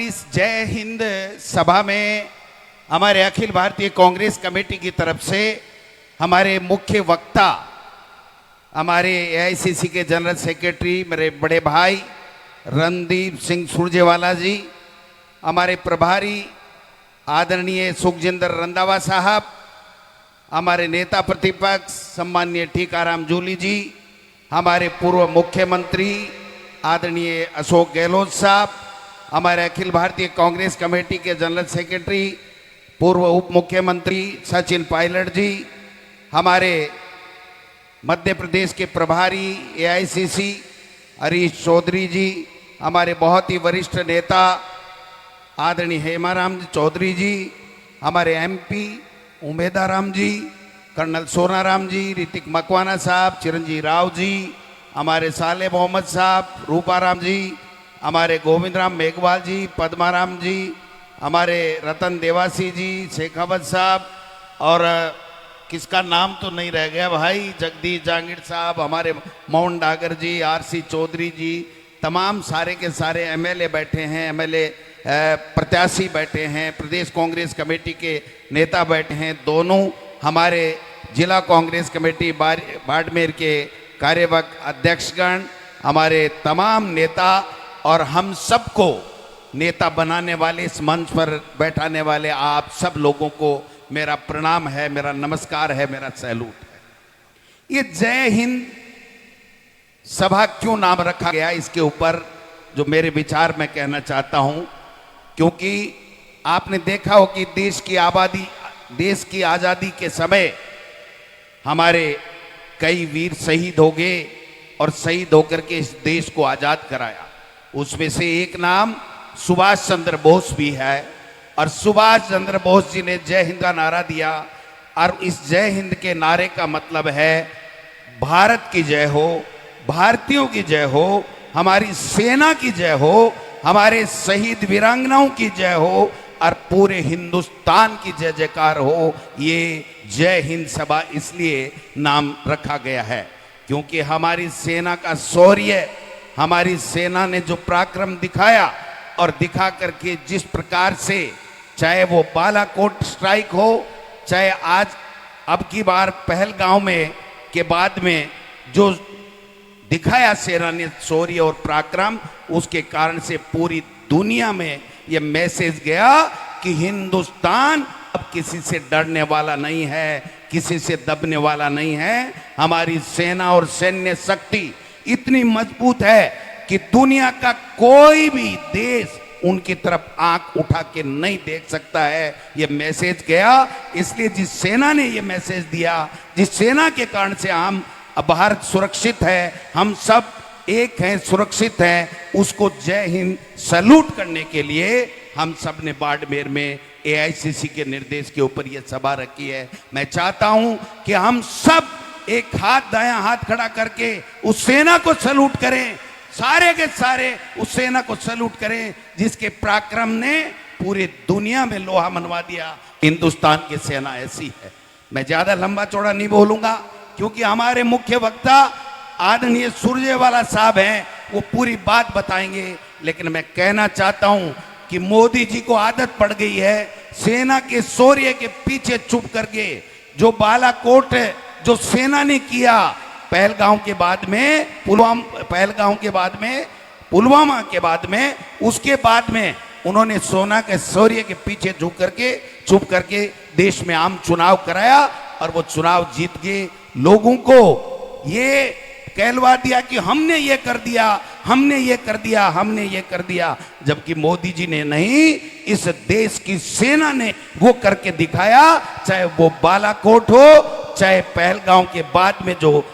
हमारी इस जय हिंद सभा में हमारे अखिल भारतीय कांग्रेस कमेटी की तरफ से हमारे मुख्य वक्ता, हमारे एआईसीसी के जनरल सेक्रेटरी मेरे बड़े भाई रणदीप सिंह सुरजेवाला जी, हमारे प्रभारी आदरणीय सुखजिंदर रंधावा साहब, हमारे नेता प्रतिपक्ष सम्माननीय टीकाराम जूली जी, हमारे पूर्व मुख्यमंत्री आदरणीय अशोक गहलोत साहब, हमारे अखिल भारतीय कांग्रेस कमेटी के जनरल सेक्रेटरी पूर्व उप मुख्यमंत्री सचिन पायलट जी, हमारे मध्य प्रदेश के प्रभारी एआईसीसी हरीश चौधरी जी, हमारे बहुत ही वरिष्ठ नेता आदरणीय हेमाराम चौधरी जी, हमारे एमपी उमेदाराम जी, कर्नल सोनाराम जी, ऋतिक मकवाना साहब, चिरंजीव राव जी, हमारे साले मोहम्मद साहब, रूपाराम जी, हमारे गोविंद राम मेघवाल जी, पद्माराम जी, हमारे रतन देवासी जी, शेखावत साहब, और किसका नाम तो नहीं रह गया भाई, जगदीश जांगीर साहब, हमारे मोहन डागर जी, आरसी चौधरी जी, तमाम सारे के सारे एमएलए बैठे हैं, एमएलए प्रत्याशी बैठे हैं, प्रदेश कांग्रेस कमेटी के नेता बैठे हैं, दोनों हमारे जिला कांग्रेस कमेटी बाड़मेर के कार्यवाहक अध्यक्षगण, हमारे तमाम नेता और हम सबको नेता बनाने वाले, इस मंच पर बैठाने वाले आप सब लोगों को मेरा प्रणाम है, मेरा नमस्कार है, मेरा सैल्यूट है। ये जय हिंद सभा क्यों नाम रखा गया, इसके ऊपर जो मेरे विचार मैं कहना चाहता हूं, क्योंकि आपने देखा हो कि देश की आजादी के समय हमारे कई वीर शहीद हो गए और शहीद होकर के इस देश को आजाद कराया। उसमें से एक नाम सुभाष चंद्र बोस भी है, और सुभाष चंद्र बोस जी ने जय हिंद का नारा दिया, और इस जय हिंद के नारे का मतलब है भारत की जय हो, भारतीयों की जय हो, हमारी सेना की जय हो, हमारे शहीद वीरांगनाओं की जय हो, और पूरे हिंदुस्तान की जय जयकार हो। ये जय हिंद सभा इसलिए नाम रखा गया है क्योंकि हमारी सेना का शौर्य, हमारी सेना ने जो पराक्रम दिखाया और दिखा करके जिस प्रकार से, चाहे वो बालाकोट स्ट्राइक हो, चाहे आज अब की बार पहलगांव में के बाद में जो दिखाया सेना ने शौर्य और पराक्रम, उसके कारण से पूरी दुनिया में यह मैसेज गया कि हिंदुस्तान अब किसी से डरने वाला नहीं है, किसी से दबने वाला नहीं है। हमारी सेना और सैन्य शक्ति इतनी मजबूत है कि दुनिया का कोई भी देश उनकी तरफ आंख उठा के नहीं देख सकता है। यह मैसेज गया, इसलिए जिस सेना ने यह मैसेज दिया, जिस सेना के कारण से हम भारत सुरक्षित है, हम सब एक हैं, सुरक्षित हैं, उसको जय हिंद सैल्यूट करने के लिए हम सब ने बाड़मेर में एआईसीसी के निर्देश के ऊपर यह सभा रखी है। मैं चाहता हूं कि हम सब एक हाथ दायां हाथ खड़ा करके उस सेना को सैल्यूट करें, सारे के सारे उस सेना को सैल्यूट करें जिसके पराक्रम ने पूरे दुनिया में लोहा मनवा दिया। हिंदुस्तान की सेना ऐसी है। मैं ज्यादा लंबा चौड़ा नहीं बोलूंगा क्योंकि हमारे मुख्य वक्ता आदरणीय सुरजेवाला साहब हैं, वो पूरी बात बताएंगे, लेकिन मैं कहना चाहता हूं कि मोदी जी को आदत पड़ गई है सेना के शौर्य के पीछे छुप करके, जो बालाकोट जो सेना ने किया पहलगांव के बाद में, पुलवामा के बाद में, उसके बाद में उन्होंने सोना के शौर्य के पीछे छुप करके देश में आम चुनाव कराया और वो चुनाव जीत गए। लोगों को ये कहलवा दिया कि हमने ये कर दिया, हमने ये कर दिया, हमने ये कर दिया, जबकि मोदी जी ने नहीं, इस देश की सेना ने वो करके दिखाया। चाहे वो बालाकोट हो, चाहे पहलगांव के बाद में जो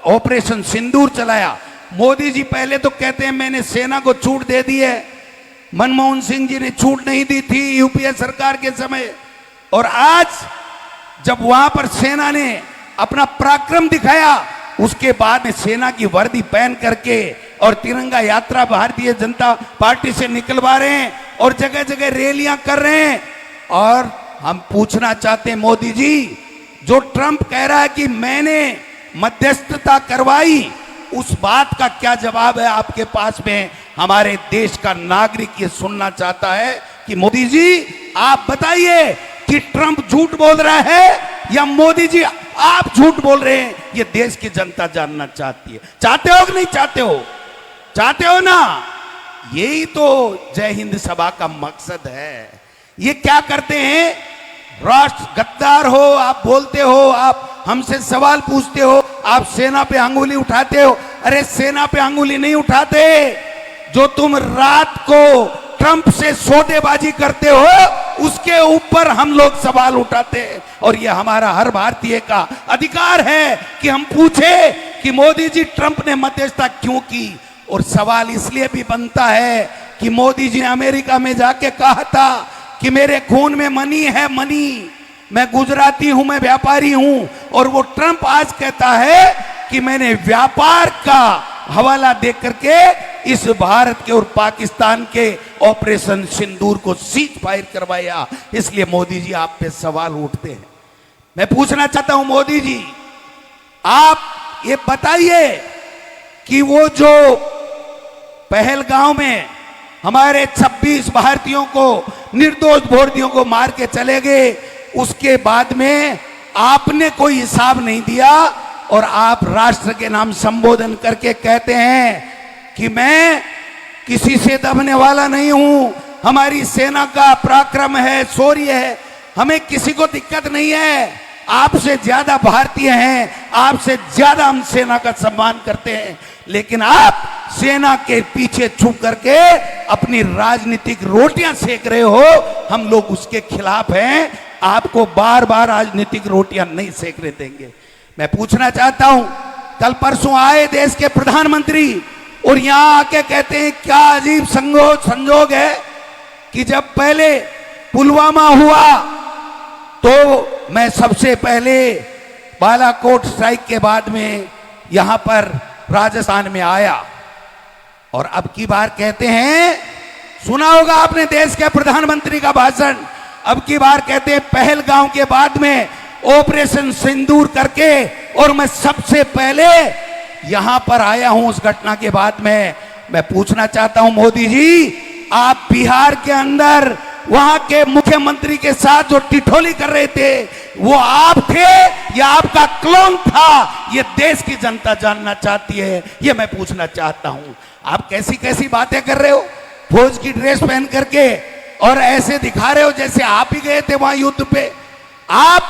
ऑपरेशन सिंदूर चलाया। मोदी जी पहले तो कहते हैं मैंने सेना को छूट दे दी है, मनमोहन सिंह जी ने छूट नहीं दी थी यूपीए सरकार के समय, और आज जब वहां पर सेना ने अपना पराक्रम दिखाया, उसके बाद में सेना की वर्दी पहन करके और तिरंगा यात्रा भारतीय जनता पार्टी से निकलवा रहे हैं और जगह जगह रैलियां कर रहे हैं। और हम पूछना चाहते हैं मोदी जी, जो ट्रंप कह रहा है कि मैंने मध्यस्थता करवाई, उस बात का क्या जवाब है आपके पास में? हमारे देश का नागरिक ये सुनना चाहता है कि मोदी जी आप बताइए कि ट्रंप झूठ बोल रहा है या मोदी जी आप झूठ बोल रहे हैं। ये देश की जनता जानना चाहती है। चाहते हो कि नहीं चाहते हो? चाहते हो ना? यही तो जय हिंद सभा का मकसद है। ये क्या करते हैं? राष्ट्र गद्दार हो, आप बोलते हो, आप हमसे सवाल पूछते हो, आप सेना पे अंगुली उठाते हो। अरे सेना पे अंगुली नहीं उठाते। जो तुम रात को ट्रंप से सौदेबाजी करते हो उसके ऊपर हम लोग सवाल उठाते हैं। और यह हमारा हर भारतीय का अधिकार है कि हम पूछे कि मोदी जी ट्रंप ने मध्यस्थता क्यों की। और सवाल इसलिए भी बनता है कि मोदी जी ने अमेरिका में जाके कहा था कि मेरे खून में मनी है, मनी, मैं गुजराती हूं, मैं व्यापारी हूं। और वो ट्रंप आज कहता है कि मैंने व्यापार का हवाला दे करके इस भारत के और पाकिस्तान के ऑपरेशन सिंदूर को सीज फायर करवाया। इसलिए मोदी जी आप पे सवाल उठते हैं। मैं पूछना चाहता हूं मोदी जी, आप ये बताइए कि वो जो पहलगांव में हमारे 26 भारतीयों को, निर्दोष भारतीयों को मार के चले गए, उसके बाद में आपने कोई हिसाब नहीं दिया और आप राष्ट्र के नाम संबोधन करके कहते हैं कि मैं किसी से दबने वाला नहीं हूं, हमारी सेना का पराक्रम है, शौर्य है, हमें किसी को दिक्कत नहीं है। आपसे ज्यादा भारतीय हैं, आपसे ज्यादा हम सेना का सम्मान करते हैं। लेकिन आप सेना के पीछे छुप करके अपनी राजनीतिक रोटियां सेक रहे हो। हम लोग उसके खिलाफ हैं। आपको बार बार राजनीतिक रोटियां नहीं सेकने देंगे। मैं पूछना चाहता हूं, कल परसों आए देश के प्रधानमंत्री और यहां आके कहते हैं क्या अजीब संजोग है कि जब पहले पुलवामा हुआ तो मैं सबसे पहले बालाकोट स्ट्राइक के बाद में यहां पर राजस्थान में आया। और अब की बार कहते हैं, सुना होगा आपने देश के प्रधानमंत्री का भाषण, अब की बार कहते हैं पहलगांव के बाद में ऑपरेशन सिंदूर करके और मैं सबसे पहले यहां पर आया हूं उस घटना के बाद में। मैं पूछना चाहता हूं मोदी जी, आप बिहार के अंदर वहां के मुख्यमंत्री के साथ जो टिठोली कर रहे थे वो आप थे या आपका क्लोन था? ये देश की जनता जानना चाहती है। ये मैं पूछना चाहता हूं। आप कैसी कैसी बातें कर रहे हो, फौज की ड्रेस पहन करके, और ऐसे दिखा रहे हो जैसे आप ही गए थे वहां युद्ध पे। आप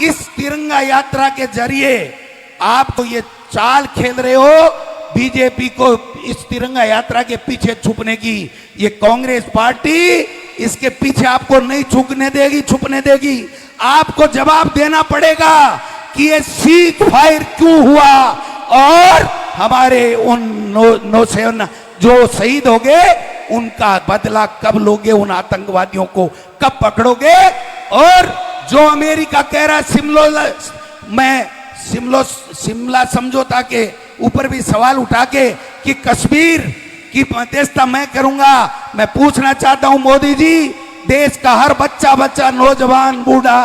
इस तिरंगा यात्रा के जरिए आप तो ये चाल खेल रहे हो बीजेपी को इस तिरंगा यात्रा के पीछे छुपने की। ये कांग्रेस पार्टी इसके पीछे आपको नहीं छुपने देगी। आपको जवाब देना पड़ेगा कि ये सीज फायर क्यों हुआ और हमारे उन नौसेना जो शहीद हो गए उनका बदला कब लोगे, उन आतंकवादियों को कब पकड़ोगे। और जो अमेरिका कह रहा शिमला समझौता के ऊपर भी सवाल उठा के कि कश्मीर की मध्यस्थता मैं करूंगा। मैं पूछना चाहता हूं मोदी जी, देश का हर बच्चा, नौजवान, बूढ़ा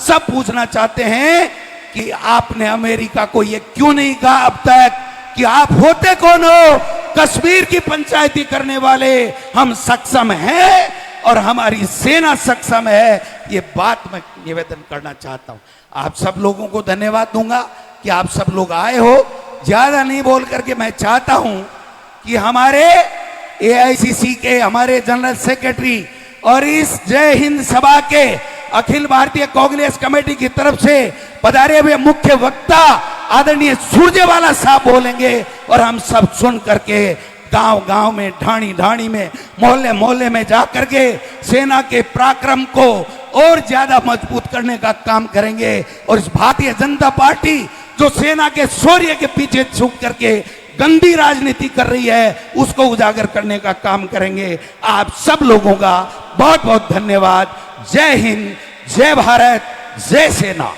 सब पूछना चाहते हैं कि आपने अमेरिका को ये क्यों नहीं कहा अब तक कि आप होते कौन हो? कश्मीर की पंचायती करने वाले हम सक्षम हैं और हमारी सेना सक्षम है। ये बात मैं निवेदन करना चाहता हूं। आप सब लोगों को धन्यवाद दूंगा कि आप सब लोग आए हो। ज्यादा नहीं बोल करके मैं चाहता हूं कि हमारे एआईसीसी के हमारे जनरल सेक्रेटरी और इस जय हिंद सभा के अखिल भारतीय कांग्रेस कमेटी की तरफ से पधारे हुए मुख्य वक्ता आदरणीय सुरजेवाला साहब बोलेंगे और हम सब सुन करके गांव-गांव में, ढाणी में, मोहल्ले में जा करके सेना के पराक्रम को और ज्यादा मजबूत करने का काम करेंगे। और इस भारतीय जनता पार्टी जो सेना के शौर्य के पीछे छुप करके गंदी राजनीति कर रही है उसको उजागर करने का काम करेंगे। आप सब लोगों का बहुत बहुत धन्यवाद। जय हिंद, जय भारत, जय सेना।